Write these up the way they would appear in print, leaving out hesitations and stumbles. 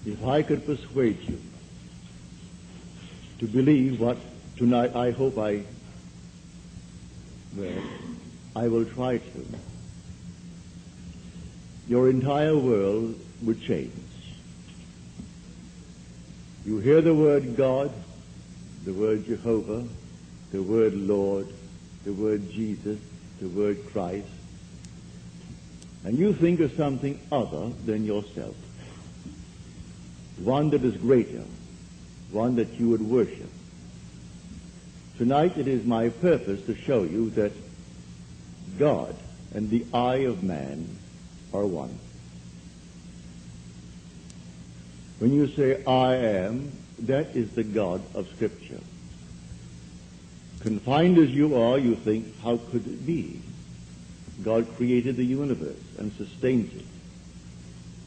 If I could persuade you to believe what tonight I hope I will try to, your entire world would change. You hear the word God, the word Jehovah, the word Lord, the word Jesus, the word Christ, and you think of something other than yourself, one that is greater, one that you would worship. Tonight it is my purpose to show you that God and the eye of man are one. When you say I am, that is the God of Scripture. Confined as you are, you think, how could it be? God created the universe and sustains it.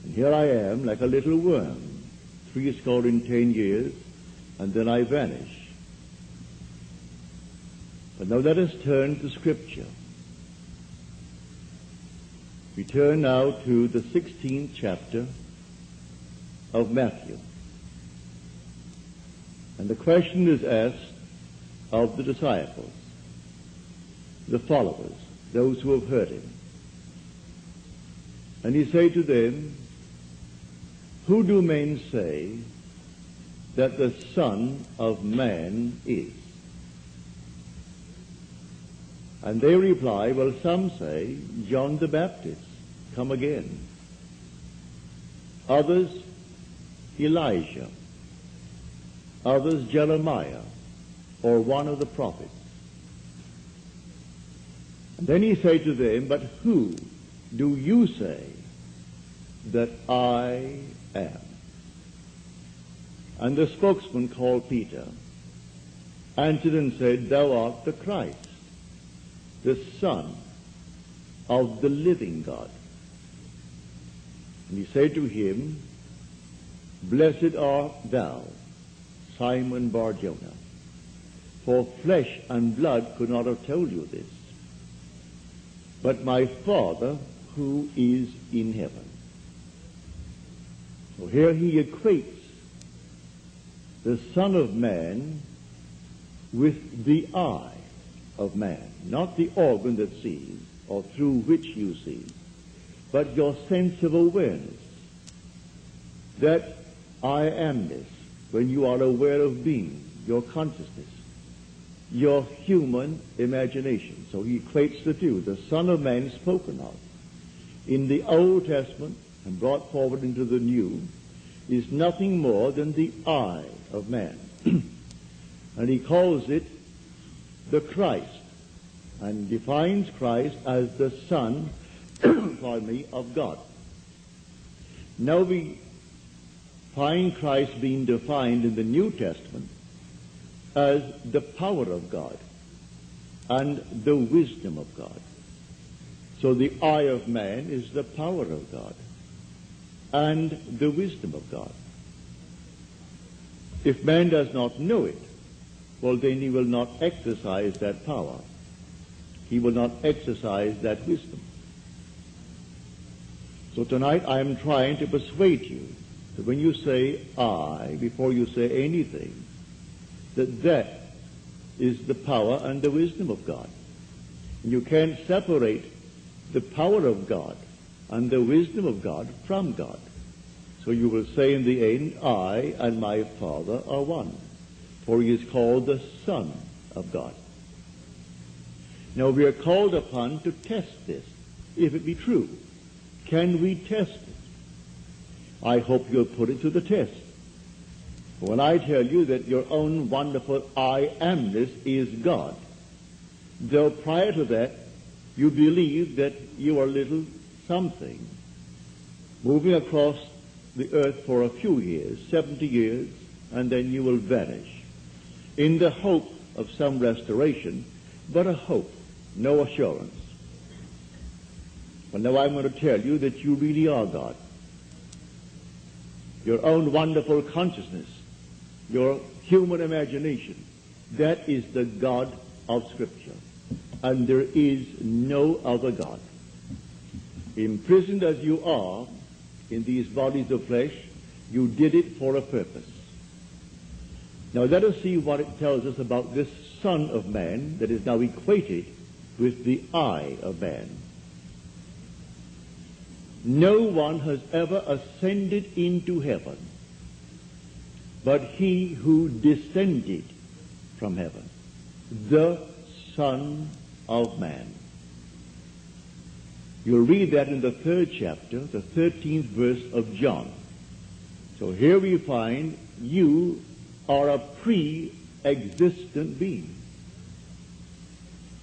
And here I am, like a little worm, 70 years, and then I vanish. But now let us turn to Scripture. We turn now to the 16th chapter of Matthew. And the question is asked of the disciples, the followers, those who have heard him. And he said to them, who do men say that the Son of Man is? And they reply, well, some say John the Baptist, come again. Others, Elijah. Others, Jeremiah, or one of the prophets. And then he said to them, but who do you say that I am? And the spokesman called Peter answered and said, thou art the Christ, the Son of the living God. And he said to him, blessed art thou, Simon Bar-Jonah, for flesh and blood could not have told you this, but my Father who is in heaven. So here he equates the Son of Man with the eye of man, not the organ that sees or through which you see, but your sense of awareness, that I amness, when you are aware of being, your consciousness, your human imagination. So he equates the two. The Son of Man spoken of in the Old Testament and brought forward into the New is nothing more than the eye of man. And he calls it the Christ, and defines Christ as the Son of God. Now we find Christ being defined in the New Testament as the power of God and the wisdom of God. So the eye of man is the power of God and the wisdom of God. If man does not know it, well, then he will not exercise that power. He will not exercise that wisdom. So tonight I am trying to persuade you that when you say I, before you say anything, that is the power and the wisdom of God. And you can't separate the power of God and the wisdom of God from God. So you will say in the end, I and my Father are one, for he is called the Son of God. Now we are called upon to test this, if it be true. Can we test it? I hope you'll put it to the test. When I tell you that your own wonderful I amness is God, though prior to that you believe that you are little something, moving across the earth for a few years, 70 years, and then you will vanish, in the hope of some restoration, but a hope, no assurance. Well, now I'm going to tell you that you really are God. Your own wonderful consciousness, your human imagination, that is the God of Scripture. And there is no other God. Imprisoned as you are in these bodies of flesh, You did it for a purpose. Now let us see what it tells us about this Son of Man that is now equated with the eye of man. No one has ever ascended into heaven but he who descended from heaven, the Son of Man. You'll read that in the 3rd chapter, the 13th verse of John. So here we find you are a pre-existent being.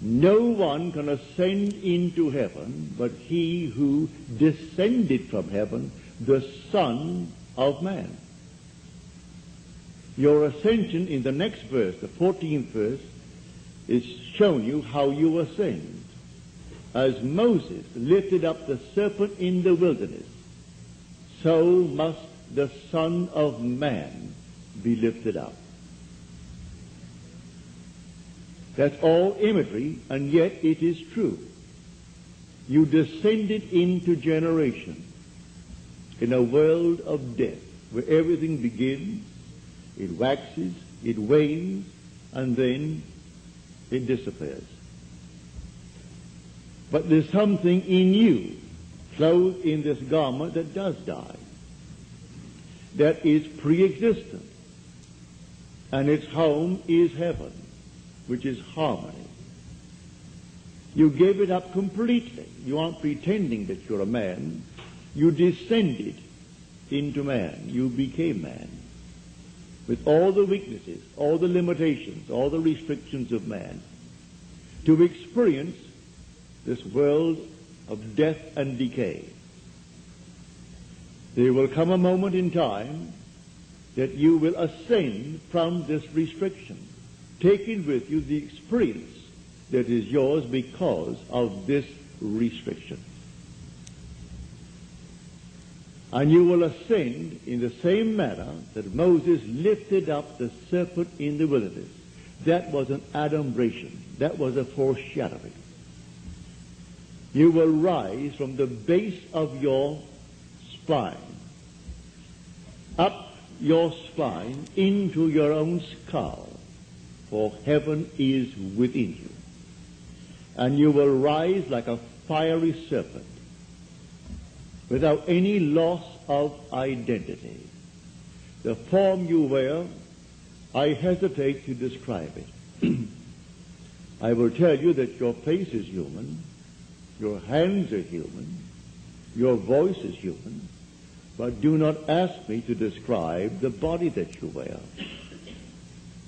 No one can ascend into heaven but he who descended from heaven, the Son of Man. Your ascension in the next verse, the 14th verse, is showing you how you ascend. As Moses lifted up the serpent in the wilderness, so must the Son of Man be lifted up. That's all imagery, and yet it is true. You descended into generation in a world of death where everything begins, it waxes, it wanes, and then it disappears. But there's something in you, clothed in this garment that does die, that is pre-existent, and its home is heaven, which is harmony. You gave it up completely. You aren't pretending that you're a man. You descended into man. You became man. With all the weaknesses, all the limitations, all the restrictions of man, to experience this world of death and decay. There will come a moment in time that you will ascend from this restriction, taking with you the experience that is yours because of this restriction. And you will ascend in the same manner that Moses lifted up the serpent in the wilderness. That was an adumbration. That was a foreshadowing. You will rise from the base of your spine, up your spine into your own skull, for heaven is within you. And you will rise like a fiery serpent, without any loss of identity. The form you wear, I hesitate to describe it. I will tell you that your face is human, your hands are human, your voice is human, but do not ask me to describe the body that you wear.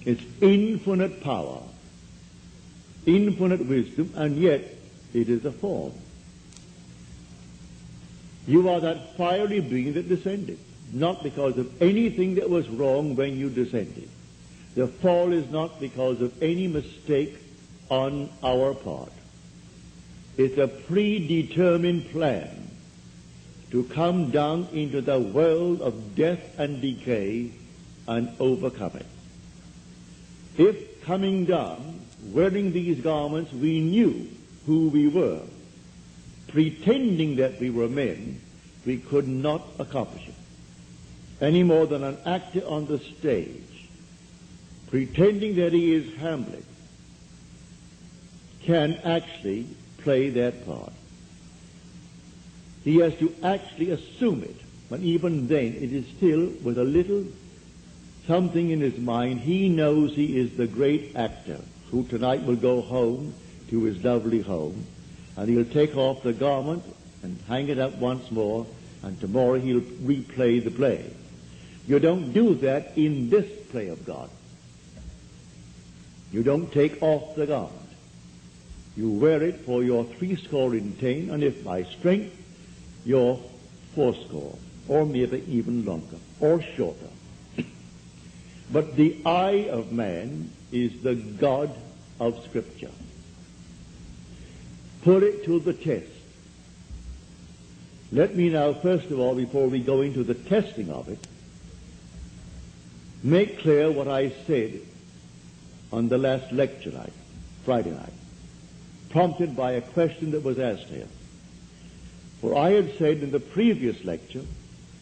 It's infinite power, infinite wisdom, and yet it is a form. You are that fiery being that descended, not because of anything that was wrong when you descended. The fall is not because of any mistake on our part. It's a predetermined plan to come down into the world of death and decay and overcome it. If coming down, wearing these garments, we knew who we were, pretending that we were men, we could not accomplish it. Any more than an actor on the stage, pretending that he is Hamlet, can actually play that part. He has to actually assume it, but even then it is still with a little something in his mind. He knows he is the great actor who tonight will go home to his lovely home, and he'll take off the garment and hang it up once more, and tomorrow he'll replay the play. You don't do that in this play of God. You don't take off the garment. You wear it for your 70, and if by strength, your 80, or maybe even longer, or shorter. But the eye of man is the God of Scripture. Put it to the test. Let me now, first of all, before we go into the testing of it, make clear what I said on the last lecture night, Friday night, prompted by a question that was asked here. For I had said in the previous lecture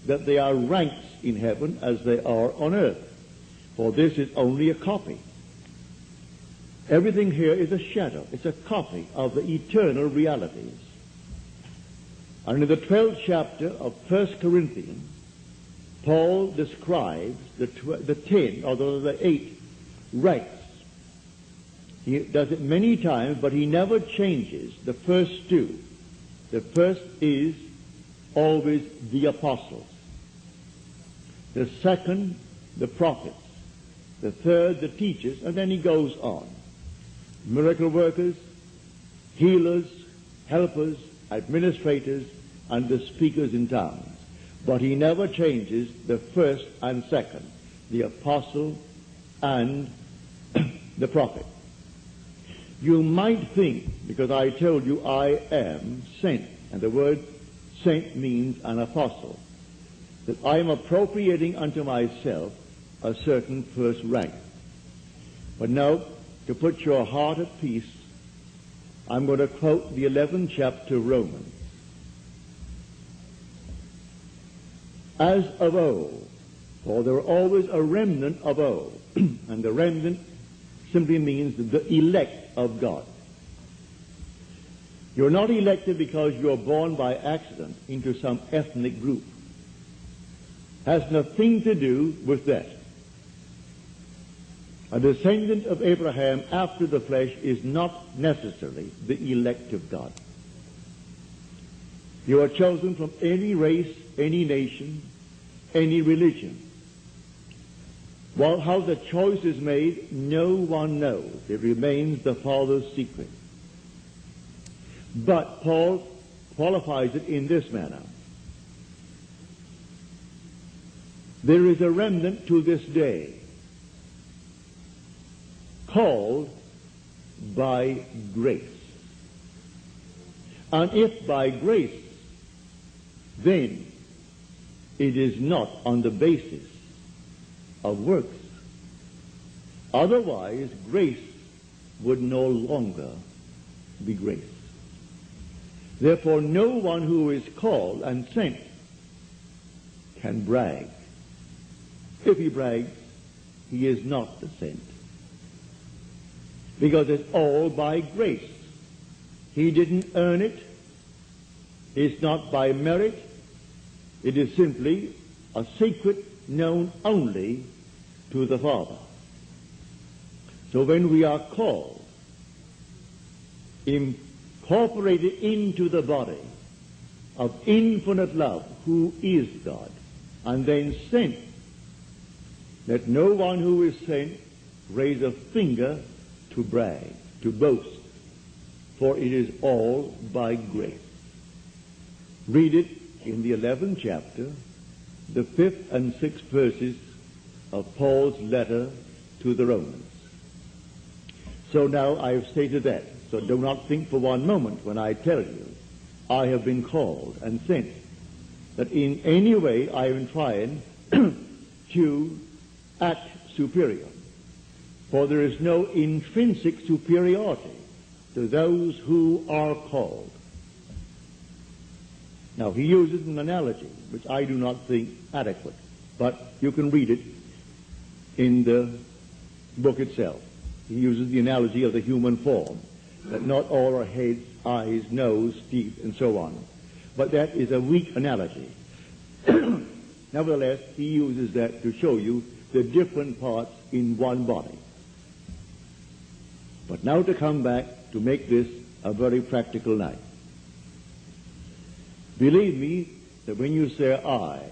that there are ranks in heaven as they are on earth, for this is only a copy. Everything here is a shadow. It's a copy of the eternal realities. And in the 12th chapter of 1 Corinthians, Paul describes the 10 or the 8 ranks. He does it many times, but he never changes the first two. The first is always the apostles. The second, the prophets. The third, the teachers, and then he goes on. Miracle workers, healers, helpers, administrators, and the speakers in tongues. But he never changes the first and second, the apostle and the prophet. You might think, because I told you I am sent, and the word sent means an apostle, that I am appropriating unto myself a certain first rank. But now, to put your heart at peace, I'm going to quote the 11th chapter of Romans. As of old, for there are always a remnant of old, and the remnant simply means the elect of God. You're not elected because you're born by accident into some ethnic group. Has nothing to do with that. A descendant of Abraham after the flesh is not necessarily the elect of God. You are chosen from any race, any nation, any religion. Well, how the choice is made, no one knows. It remains the Father's secret. But Paul qualifies it in this manner. There is a remnant to this day, called by grace. And if by grace, then it is not on the basis of works. Otherwise, grace would no longer be grace. Therefore, no one who is called and sent can brag. If he brags, he is not the sent. Because it's all by grace. He didn't earn it. It's not by merit. It is simply a secret known only to the Father. So when we are called, incorporated into the body of infinite love, who is God, and then sent, let no one who is sent raise a finger to brag, to boast, for it is all by grace. Read it in the 11th chapter, the 5th and 6th verses of Paul's letter to the Romans. So now I have stated that. So do not think for one moment when I tell you I have been called and sent that in any way I am trying to act superior. For there is no intrinsic superiority to those who are called. Now, he uses an analogy, which I do not think adequate, but you can read it in the book itself. He uses the analogy of the human form, that not all are heads, eyes, nose, teeth, and so on. But that is a weak analogy. Nevertheless, he uses that to show you the different parts in one body. But now to come back to make this a very practical night. Believe me that when you say I,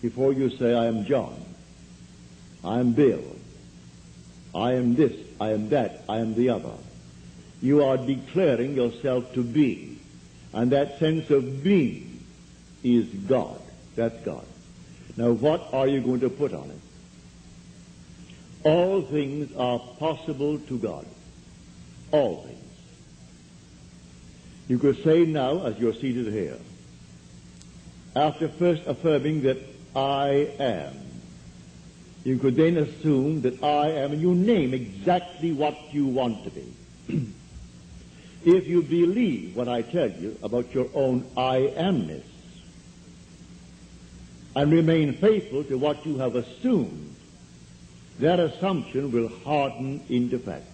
before you say I am John, I am Bill, I am this, I am that, I am the other, you are declaring yourself to be. And that sense of being is God. That's God. Now what are you going to put on it? All things are possible to God. All things. You could say now, as you're seated here, after first affirming that I am, you could then assume that I am, and you name exactly what you want to be. If you believe what I tell you about your own I amness, and remain faithful to what you have assumed, that assumption will harden into fact.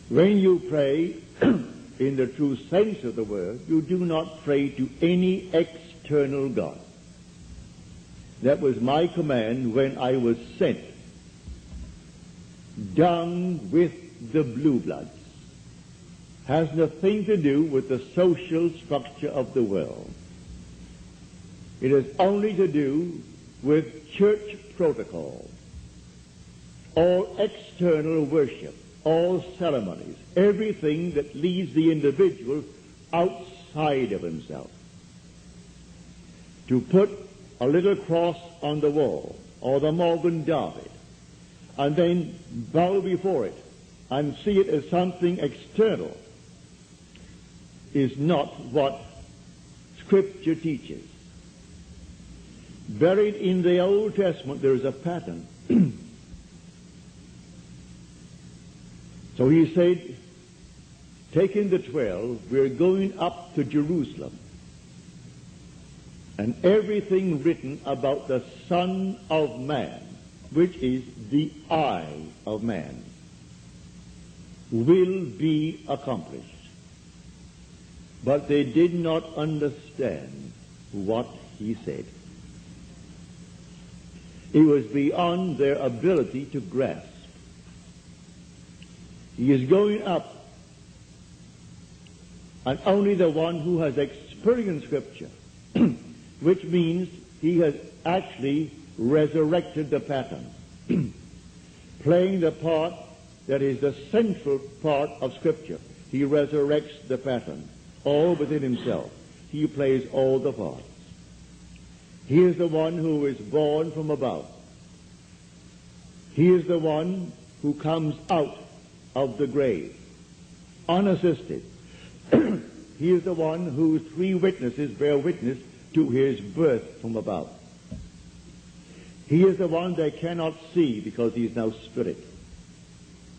When you pray in the true sense of the word, you do not pray to any external God. That was my command when I was sent down with the blue bloods. Has nothing to do with the social structure of the world. It has only to do with church protocol, all external worship, all ceremonies, everything that leads the individual outside of himself. To put a little cross on the wall, or the Morgan David, and then bow before it and see it as something external, is not what Scripture teaches. Buried in the Old Testament there is a pattern. So he said, taking the 12, we're going up to Jerusalem. And everything written about the Son of Man, which is the eye of man, will be accomplished. But they did not understand what he said. It was beyond their ability to grasp. He is going up, and only the one who has experienced Scripture, which means he has actually resurrected the pattern, playing the part that is the central part of Scripture. He resurrects the pattern, all within himself. He plays all the parts. He is the one who is born from above. He is the one who comes out of the grave, unassisted. He is the one whose 3 witnesses bear witness to his birth from above. He is the one they cannot see because he is now spirit,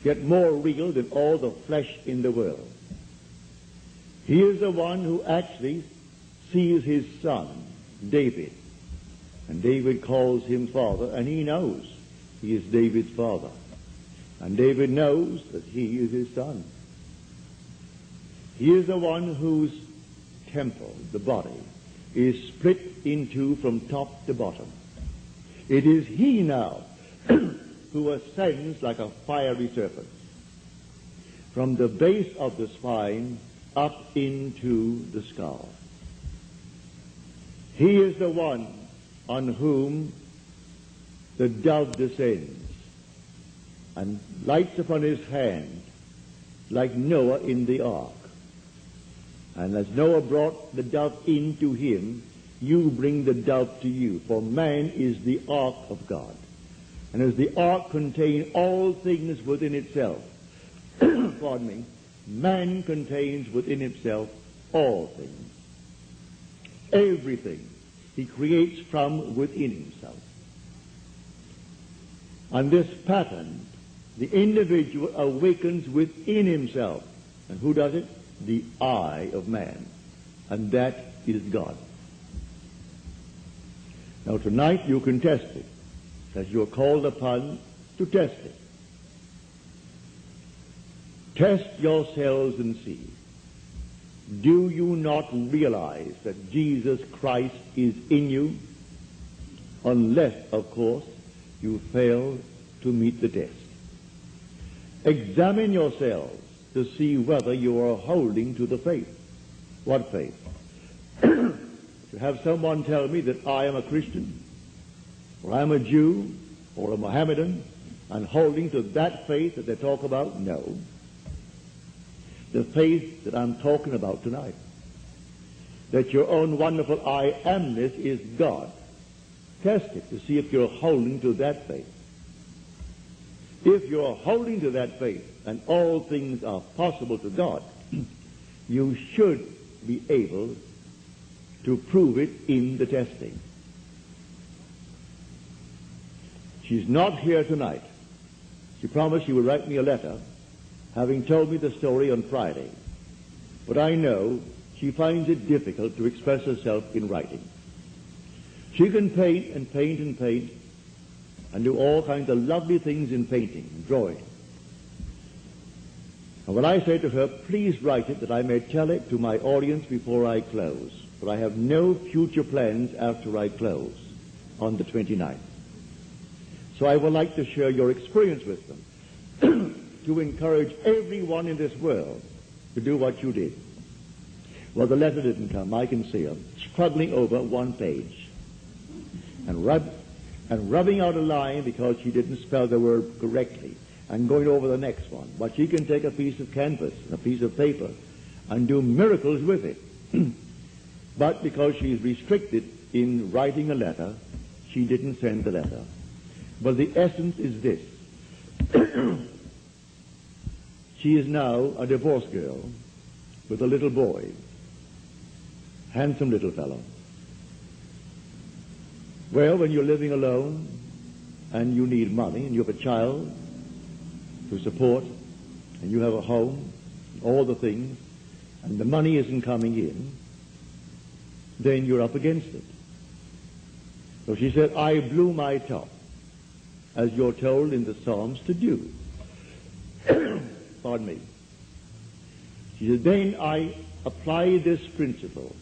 yet more real than all the flesh in the world. He is the one who actually sees his son, David, and David calls him father, and he knows he is David's father. And David knows that he is his son. He is the one whose temple, the body, is split in 2 from top to bottom. It is he now who ascends like a fiery serpent from the base of the spine up into the skull. He is the one on whom the dove descends and lights upon his hand like Noah in the ark. And as Noah brought the dove into him, you bring the dove to you, for man is the ark of God. And as the ark contained all things within itself, pardon me, man contains within himself all things. Everything he creates from within himself. And this pattern, the individual awakens within himself. And who does it? The eye of man. And that is God. Now tonight you can test it, as you are called upon to test it. Test yourselves and see. Do you not realize that Jesus Christ is in you? Unless, of course, you fail to meet the test. Examine yourselves to see whether you are holding to the faith. What faith? To have someone tell me that I am a Christian, or I'm a Jew, or a Mohammedan, and holding to that faith that they talk about? No. The faith that I'm talking about tonight, that your own wonderful I amness is God. Test it to see if you're holding to that faith. If you're holding to that faith, and all things are possible to God, you should be able to prove it in the testing. She's not here tonight. She promised she would write me a letter, having told me the story on Friday. But I know she finds it difficult to express herself in writing. She can paint and paint and paint and do all kinds of lovely things in painting and drawing. And when I say to her, please write it that I may tell it to my audience before I close, for I have no future plans after I close on the 29th. So I would like to share your experience with them, to encourage everyone in this world to do what you did. Well, the letter didn't come. I can see her struggling over one page and rubbing out a line because she didn't spell the word correctly, and going over the next one. But she can take a piece of canvas, a piece of paper, and do miracles with it. But because she's restricted in writing a letter, she didn't send the letter. But the essence is this. She is now a divorced girl with a little boy, handsome little fellow. Well, when you're living alone and you need money and you have a child to support and you have a home, all the things, and the money isn't coming in, then you're up against it. So she said, I blew my top, as you're told in the Psalms to do. Pardon me. She said, then I applied this principle,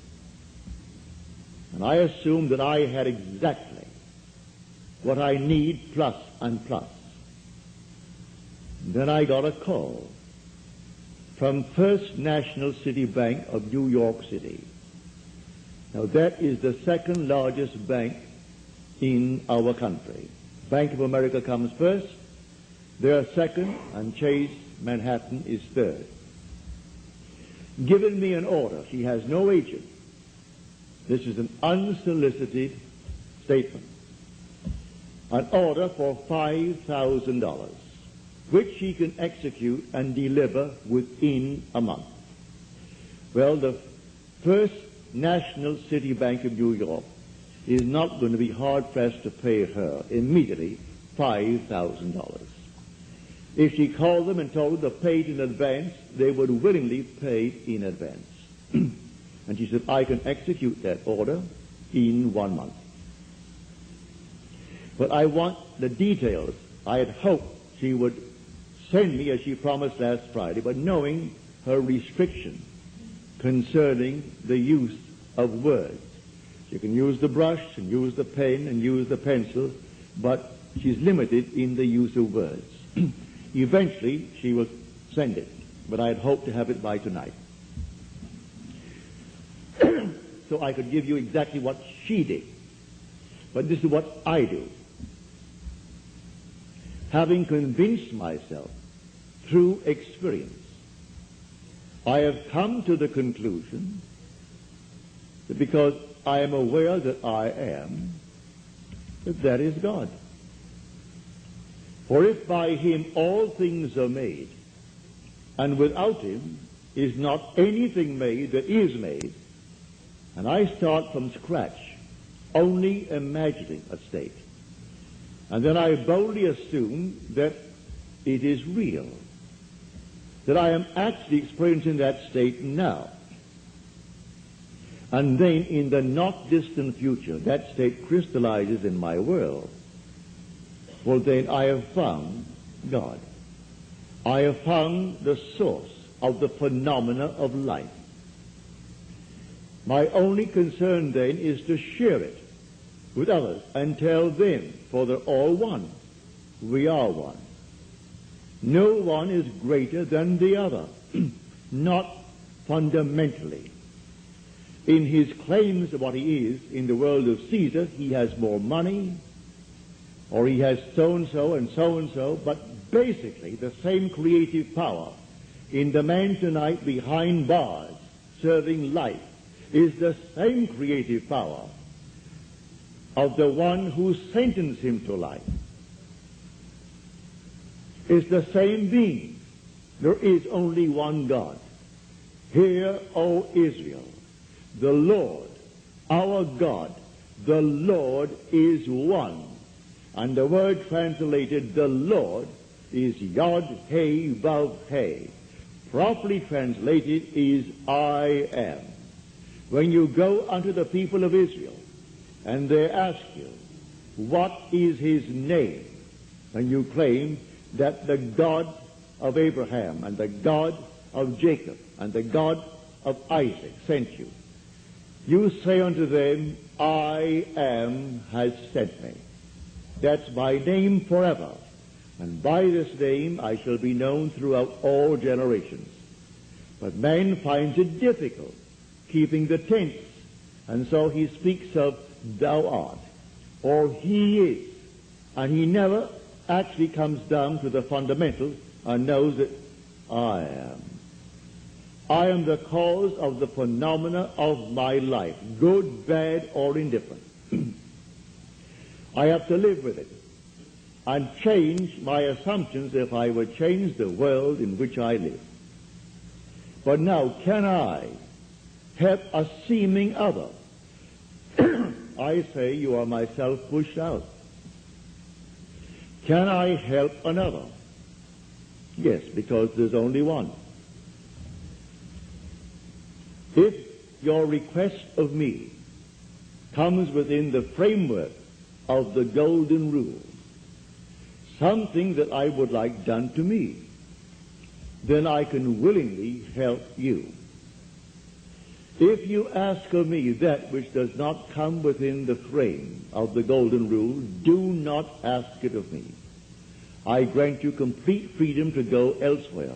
and I assumed that I had exactly what I need plus and plus. And then I got a call from First National City Bank of New York City. Now that is the second largest bank in our country. Bank of America comes first, they are second, and Chase Manhattan is third. Given me an order. She has no agent. This is an unsolicited statement. An order for $5,000, which she can execute and deliver within a month. Well, the First National City Bank of New York is not going to be hard-pressed to pay her immediately $5,000. If she called them and told them to pay it in advance, they would willingly pay it in advance. And she said, I can execute that order in 1 month. But I want the details. I had hoped she would send me as she promised last Friday, but knowing her restriction concerning the use of words. She can use the brush and use the pen and use the pencil, but she's limited in the use of words. Eventually, she will send it, but I had hoped to have it by tonight. So I could give you exactly what she did. But this is what I do. Having convinced myself through experience, I have come to the conclusion that because I am aware that I am, that is God. For if by him all things are made, and without him is not anything made that is made, and I start from scratch, only imagining a state, and then I boldly assume that it is real, that I am actually experiencing that state now. And then in the not distant future, that state crystallizes in my world. Well, then I have found God. I have found the source of the phenomena of life. My only concern then is to share it with others and tell them, for they're all one. We are one. No one is greater than the other, not fundamentally. In his claims of what he is in the world of Caesar, he has more money, or he has so-and-so and so-and-so, but basically the same creative power in the man tonight behind bars serving life is the same creative power of the one who sentenced him to life. It's the same being. There is only one God. Hear, O Israel, the Lord, our God, the Lord is one. And the word translated, the Lord, is Yod He Vav He. Properly translated is I am. When you go unto the people of Israel and they ask you, what is his name? And you claim that the God of Abraham and the God of Jacob and the God of Isaac sent you. You say unto them, I am has sent me. That's my name forever. And by this name I shall be known throughout all generations. But man finds it difficult keeping the tense. And so he speaks of thou art, or he is. And he never actually comes down to the fundamental and knows that I am. I am the cause of the phenomena of my life, good, bad, or indifferent. I have to live with it and change my assumptions if I would change the world in which I live. But now, can I help a seeming other? I say you are myself pushed out. Can I help another? Yes, because there's only one. If your request of me comes within the framework of the golden rule, something that I would like done to me, then I can willingly help you. If you ask of me that which does not come within the frame of the golden rule, do not ask it of me. I grant you complete freedom to go elsewhere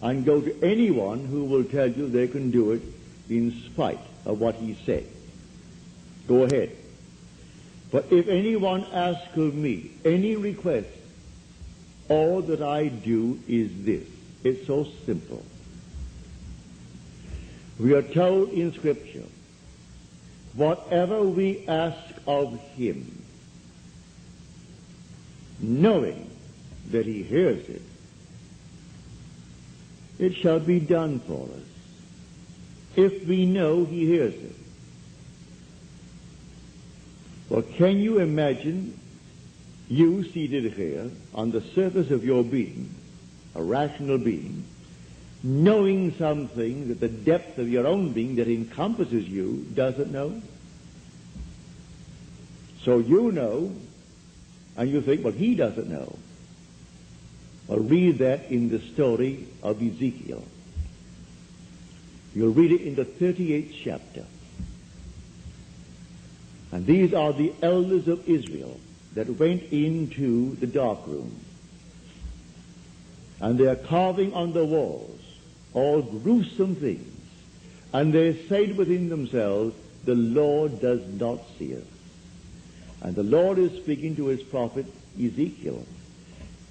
and go to anyone who will tell you they can do it in spite of what he said. Go ahead. But if anyone asks of me any request, all that I do is this. It's so simple. We are told in Scripture, whatever we ask of him, knowing that he hears it, it shall be done for us. If we know he hears it. Well, can you imagine you seated here on the surface of your being, a rational being, knowing something that the depth of your own being that encompasses you doesn't know? So you know, and you think, well, he doesn't know. Well, read that in the story of Ezekiel. You'll read it in the 38th chapter. And these are the elders of Israel that went into the dark room. And they are carving on the walls all gruesome things. And they said within themselves, the Lord does not see us. And the Lord is speaking to his prophet Ezekiel.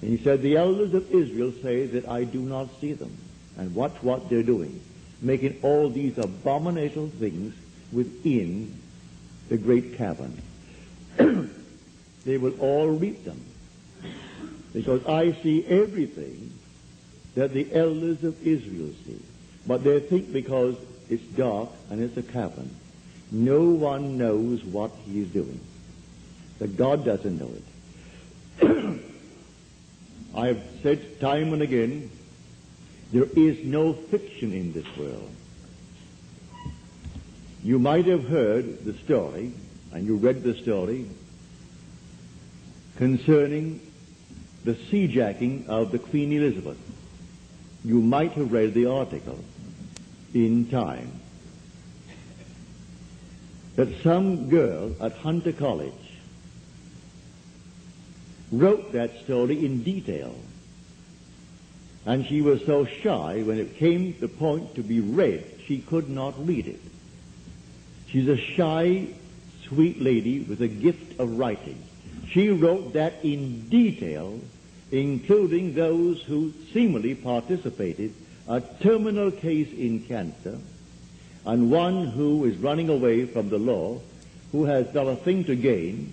And he said, the elders of Israel say that I do not see them. And watch what they're doing, making all these abominable things within the great cavern. They will all reap them, because I see everything that the elders of Israel see. But they think because it's dark and it's a cavern, no one knows what he is doing. That God doesn't know it. I have said time and again, there is no fiction in this world. You might have heard the story, and you read the story, concerning the seajacking of the Queen Elizabeth. You might have read the article in Time. That some girl at Hunter College wrote that story in detail. And she was so shy, when it came to the point to be read, she could not read it. She's a shy, sweet lady with a gift of writing. She wrote that in detail, including those who seemingly participated, a terminal case in cancer, and one who is running away from the law, who has not a thing to gain,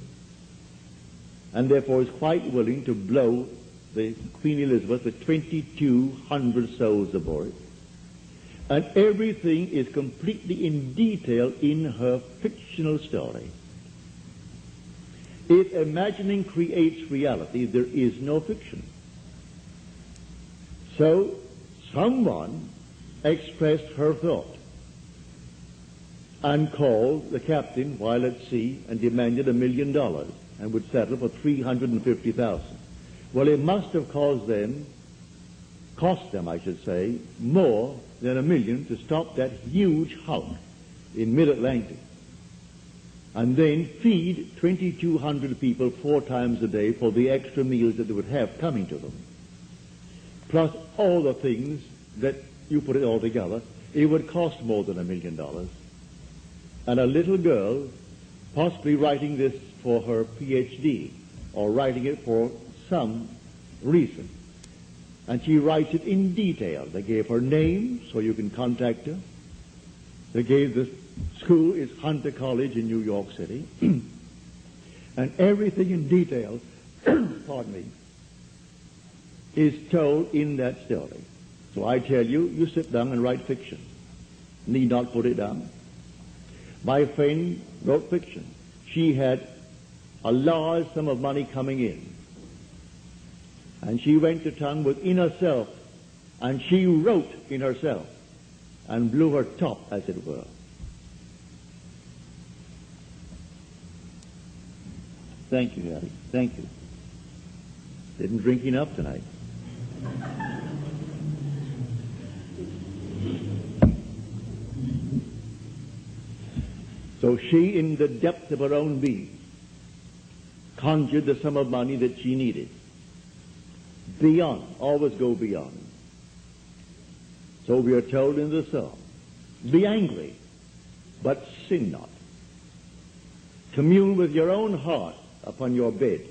and therefore is quite willing to blow the Queen Elizabeth with 2,200 souls aboard. And everything is completely in detail in her fictional story. If imagining creates reality, there is no fiction. So, someone expressed her thought. and called the captain while at sea and demanded $1 million and would settle for $350,000. Well, it must have cost them, more than $1 million to stop that huge hulk in mid-Atlantic and then feed 2,200 people 4 times a day for the extra meals that they would have coming to them. Plus all the things that you put it all together, it would cost more than $1 million. And a little girl, possibly writing this for her PhD or writing it for some reason, and she writes it in detail. They gave her name so you can contact her. They gave the school is Hunter College in New York City. And everything in detail, pardon me, is told in that story. So I tell you, you sit down and write fiction. Need not put it down. My friend wrote fiction. She had a large sum of money coming in. And she went to town within herself, and she wrote in herself, and blew her top, as it were. Thank you, Harry. Thank you. Didn't drink enough tonight. So she, in the depth of her own being, conjured the sum of money that she needed. Beyond, always go beyond. So we are told in the psalm, be angry, but sin not. Commune with your own heart upon your bed,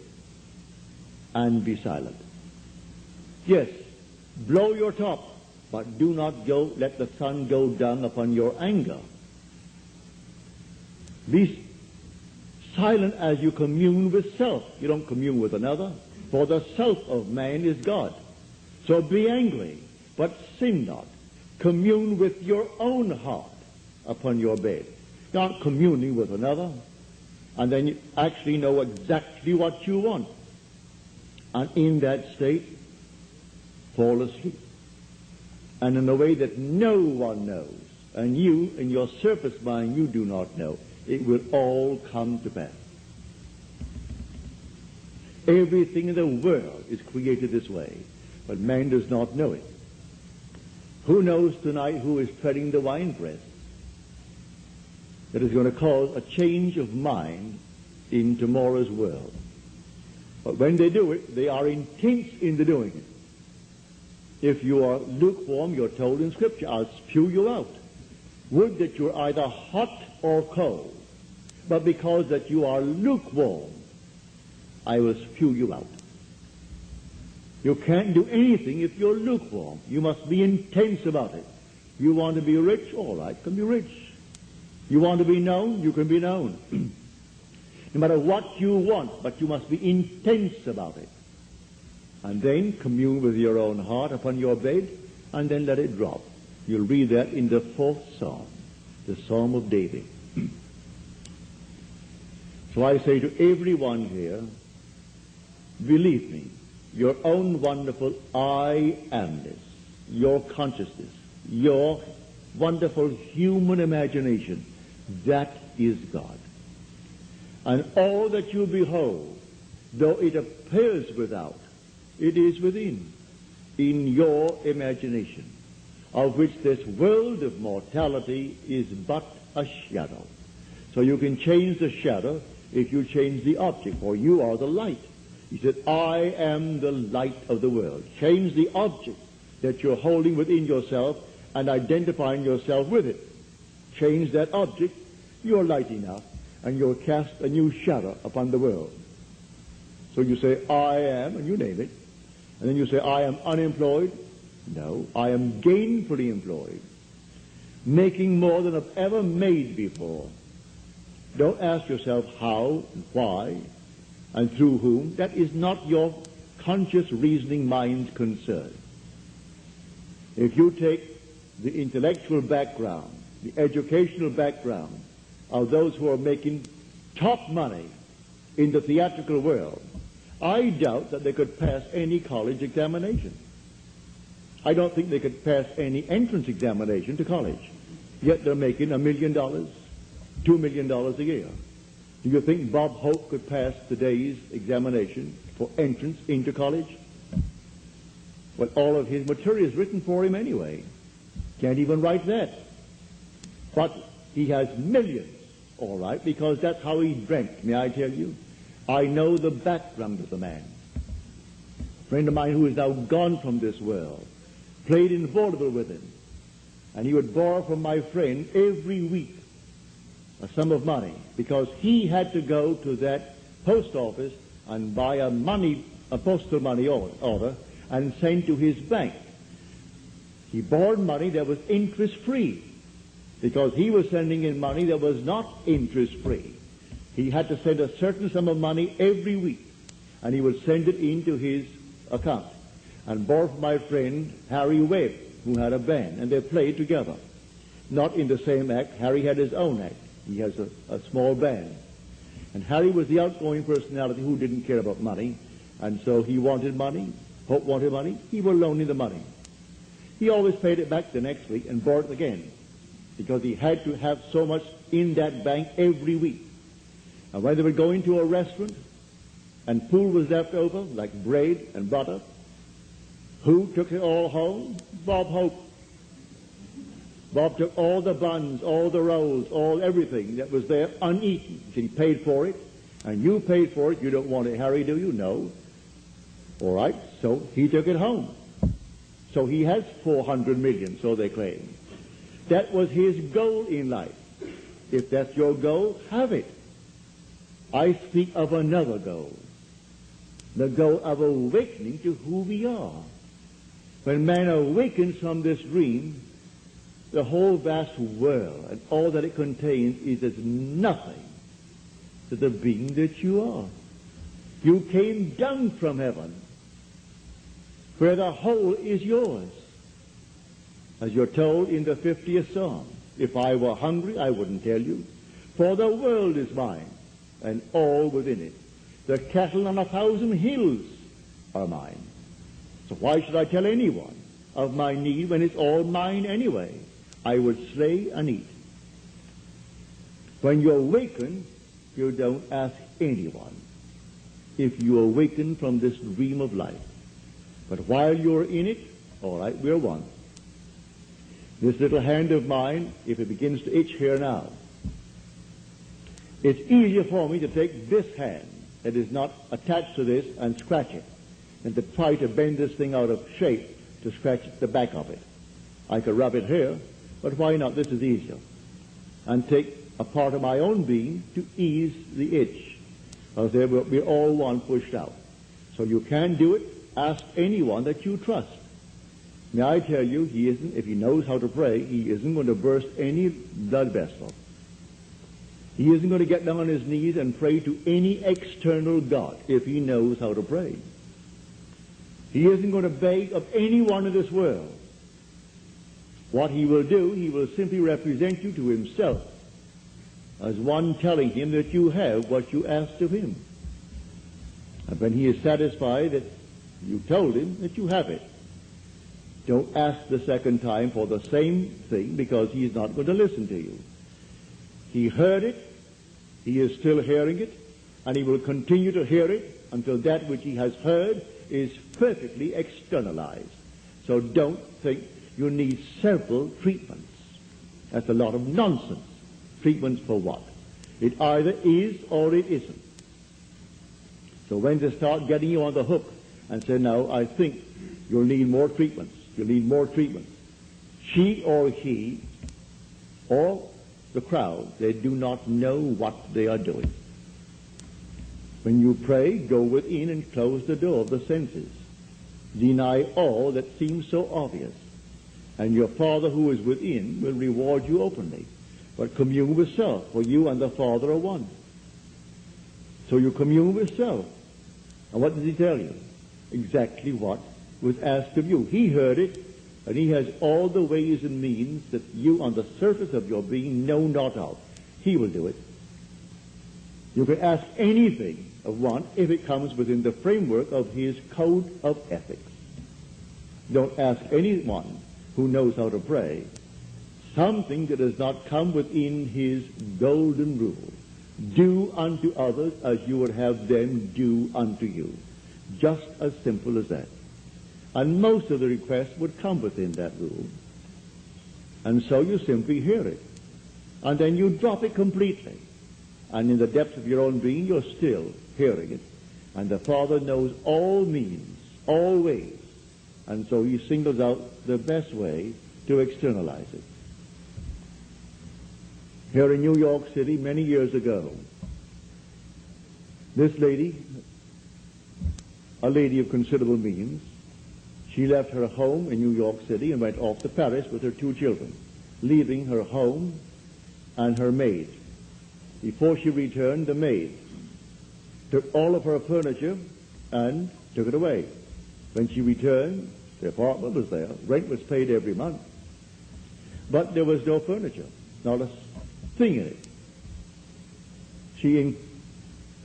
and be silent. Yes, blow your top, but do not let the sun go down upon your anger. Be silent as you commune with self. You don't commune with another, for the self of man is God. So be angry, but sin not. Commune with your own heart upon your bed. Not communing with another, and then you actually know exactly what you want. And in that state, fall asleep. And in a way that no one knows, and you, in your surface mind, you do not know, it will all come to pass. Everything in the world is created this way, but man does not know it. Who knows tonight who is treading the winepress that is going to cause a change of mind in tomorrow's world? But when they do it, they are intense in the doing it. If you are lukewarm, you're told in Scripture, I'll spew you out. Would that you're either hot or cold. But because that you are lukewarm, I will spew you out. You can't do anything if you're lukewarm. You must be intense about it. You want to be rich? All right, can be rich. You want to be known? You can be known. No matter what you want, but you must be intense about it. And then commune with your own heart upon your bed, and then let it drop. You'll read that in the 4th Psalm, the Psalm of David. So I say to everyone here, believe me, your own wonderful I amness, your consciousness, your wonderful human imagination, that is God. And all that you behold, though it appears without, it is within, in your imagination, of which this world of mortality is but a shadow. So you can change the shadow if you change the object, for you are the light. He said, I am the light of the world. Change the object that you're holding within yourself and identifying yourself with it. Change that object, you're light enough, and you'll cast a new shadow upon the world. So you say, I am, and you name it. And then you say, I am unemployed. No, I am gainfully employed, making more than I've ever made before. Don't ask yourself how and why and through whom. That is not your conscious reasoning mind's concern. If you take the intellectual background, the educational background of those who are making top money in the theatrical world, I doubt that they could pass any college examination. I don't think they could pass any entrance examination to college. Yet they're making $1 million, $2 $2 million a year. Do you think Bob Hope could pass today's examination for entrance into college? Well, all of his material is written for him anyway. Can't even write that. But he has millions, all right, because that's how he dreamt, may I tell you? I know the background of the man. A friend of mine who is now gone from this world played in vaudeville with him, and he would borrow from my friend every week a sum of money because he had to go to that post office and buy a postal money order and send to his bank. He borrowed money that was interest-free because he was sending in money that was not interest-free. He had to send a certain sum of money every week, and he would send it into his account. And borrowed from my friend Harry Webb, who had a band, and they played together. Not in the same act. Harry had his own act. He has a small band. And Harry was the outgoing personality who didn't care about money, and so he wanted money. Hope wanted money. He would loan him the money. He always paid it back the next week and borrowed it again, because he had to have so much in that bank every week. And when they would go into a restaurant and food was left over, like bread and butter, who took it all home? Bob Hope. Bob took all the buns, all the rolls, everything that was there uneaten. He paid for it, and you paid for it. You don't want it, Harry, do you? No. All right, so he took it home. So he has 400 million, so they claim. That was his goal in life. If that's your goal, have it. I speak of another goal. The goal of awakening to who we are. When man awakens from this dream, the whole vast world and all that it contains is as nothing to the being that you are. You came down from heaven, where the whole is yours. As you're told in the 50th Psalm, if I were hungry, I wouldn't tell you, for the world is mine, and all within it. The cattle on 1,000 hills are mine. So why should I tell anyone of my need when it's all mine anyway? I would slay and eat. When you awaken, you don't ask anyone if you awaken from this dream of life. But while you're in it, all right, we're one. This little hand of mine, if it begins to itch here now, it's easier for me to take this hand that is not attached to this and scratch it than to try to bend this thing out of shape to scratch the back of it. I could rub it here, but why not? This is easier. And take a part of my own being to ease the itch. Because we're all one pushed out. So you can do it. Ask anyone that you trust. May I tell you, he isn't, if he knows how to pray, he isn't going to burst any blood vessel. He isn't going to get down on his knees and pray to any external God if he knows how to pray. He isn't going to beg of anyone in this world. What he will do, he will simply represent you to himself as one telling him that you have what you asked of him. And when he is satisfied that you told him that you have it, don't ask the second time for the same thing, because he is not going to listen to you. He heard it, he is still hearing it, and he will continue to hear it until that which he has heard is perfectly externalized. So don't think you need several treatments. That's a lot of nonsense. Treatments for what? It either is or it isn't. So when they start getting you on the hook and say, no, I think you'll need more treatments, you'll need more treatments, she or he or the crowd, they do not know what they are doing. When you pray, go within and close the door of the senses. Deny all that seems so obvious, and your Father who is within will reward you openly. But commune with self, for you and the Father are one. So you commune with self. And what does he tell you? Exactly what was asked of you. He heard it, and he has all the ways and means that you on the surface of your being know not of. He will do it. You can ask anything of one if it comes within the framework of his code of ethics. Don't ask anyone who knows how to pray something that does not come within his golden rule. Do unto others as you would have them do unto you. Just as simple as that. And most of the requests would come within that rule. And so you simply hear it. And then you drop it completely. And in the depths of your own being, you're still hearing it. And the Father knows all means, all ways. And so he singles out the best way to externalize it. Here in New York City, many years ago, this lady, a lady of considerable means, she left her home in New York City and went off to Paris with her 2 children, leaving her home and her maid. Before she returned, the maid took all of her furniture and took it away. When she returned, the apartment was there. Rent was paid every month. But there was no furniture, not a thing in it. She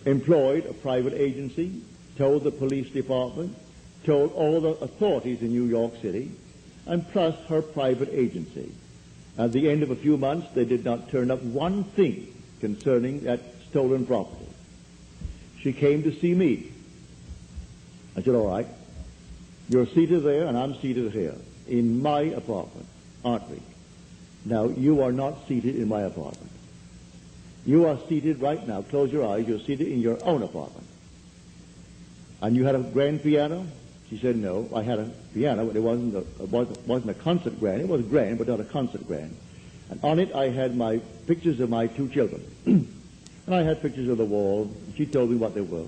employed a private agency, told the police department, told all the authorities in New York City, and plus her private agency. At the end of a few months, they did not turn up one thing concerning that stolen property. She came to see me. I said, all right, you're seated there and I'm seated here in my apartment, aren't we? Now, you are not seated in my apartment. You are seated right now. Close your eyes. You're seated in your own apartment. And you had a grand piano? She said, no, I had a piano, but it wasn't a concert grand. It was grand, but not a concert grand. And on it I had my pictures of my 2 children. And I had pictures of the wall. She told me what they were.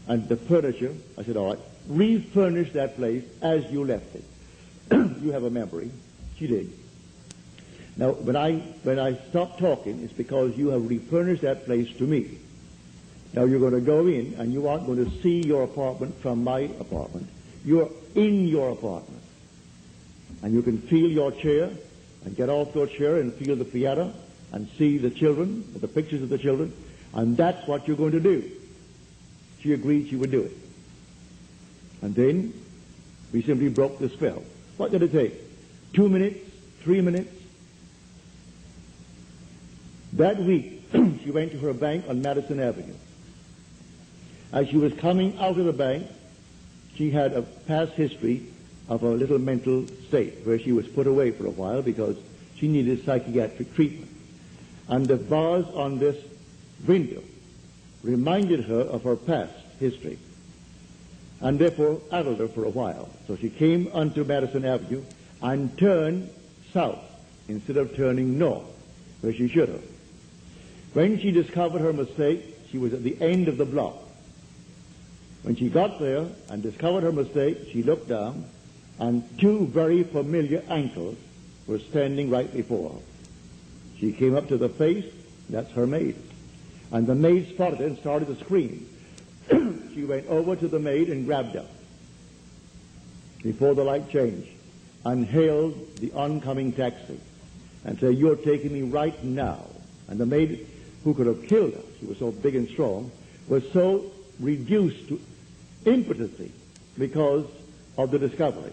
And the furniture, I said, all right, refurnish that place as you left it. You have a memory. She did. Now, when I stopped talking, it's because you have refurnished that place to me. Now you're going to go in, and you aren't going to see your apartment from my apartment. You're in your apartment. And you can feel your chair, and get off your chair and feel the piano, and see the children, the pictures of the children, and that's what you're going to do. She agreed she would do it. And then we simply broke the spell. What did it take? 2 minutes? 3 minutes? That week, she went to her bank on Madison Avenue. As she was coming out of the bank, she had a past history of a little mental state where she was put away for a while because she needed psychiatric treatment. And the bars on this window reminded her of her past history and therefore addled her for a while. So she came onto Madison Avenue and turned south instead of turning north, where she should have. When she discovered her mistake, she was at the end of the block. When she got there and discovered her mistake, she looked down, and 2 very familiar ankles were standing right before her. She came up to the face. That's her maid. And the maid spotted it and started to scream. She went over to the maid and grabbed her before the light changed and hailed the oncoming taxi and said, you're taking me right now. And the maid, who could have killed her, she was so big and strong, was so reduced to impotency because of the discovery.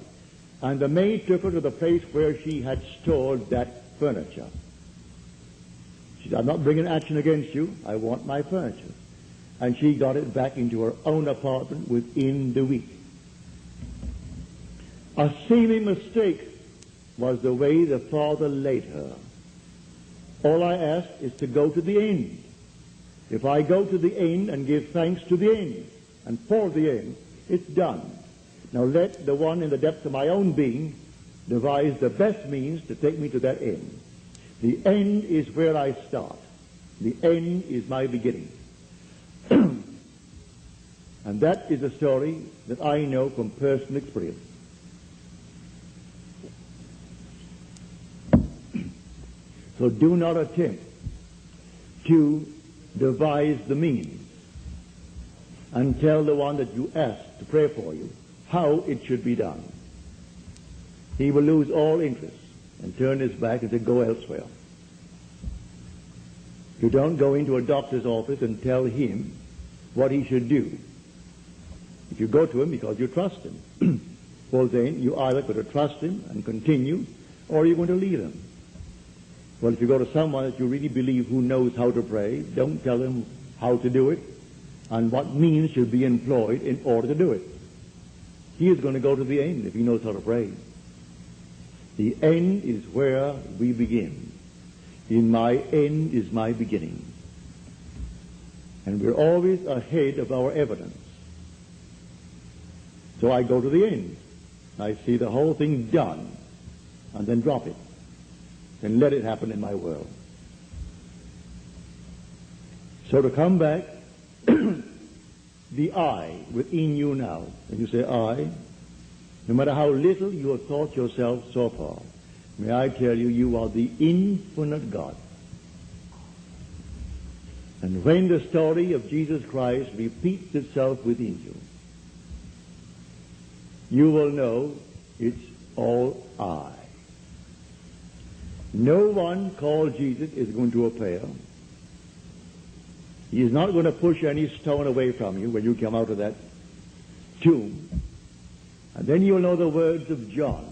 And the maid took her to the place where she had stored that furniture. She said, I'm not bringing action against you. I want my furniture. And she got it back into her own apartment within the week. A seeming mistake was the way the Father laid her. All I ask is to go to the end. If I go to the end and give thanks to the end, and for the end, it's done. Now let the one in the depths of my own being devise the best means to take me to that end. The end is where I start. The end is my beginning. And that is a story that I know from personal experience. So do not attempt to devise the means and tell the one that you ask to pray for you how it should be done. He will lose all interest and turn his back and say, go elsewhere. You don't go into a doctor's office and tell him what he should do. If you go to him because you trust him, well then you either got to trust him and continue, or you're going to leave him. Well, if you go to someone that you really believe who knows how to pray, don't tell him how to do it and what means should be employed in order to do it. He is going to go to the end if he knows how to pray. The end is where we begin. In my end is my beginning. And we're always ahead of our evidence. So I go to the end. I see the whole thing done, and then drop it, and let it happen in my world. So to come back, the I within you now, and you say I, no matter how little you have thought yourself so far, may I tell you, you are the infinite God. And when the story of Jesus Christ repeats itself within you, you will know it's all I. No one called Jesus is going to appear. He is not going to push any stone away from you when you come out of that tomb. And then you'll know the words of John.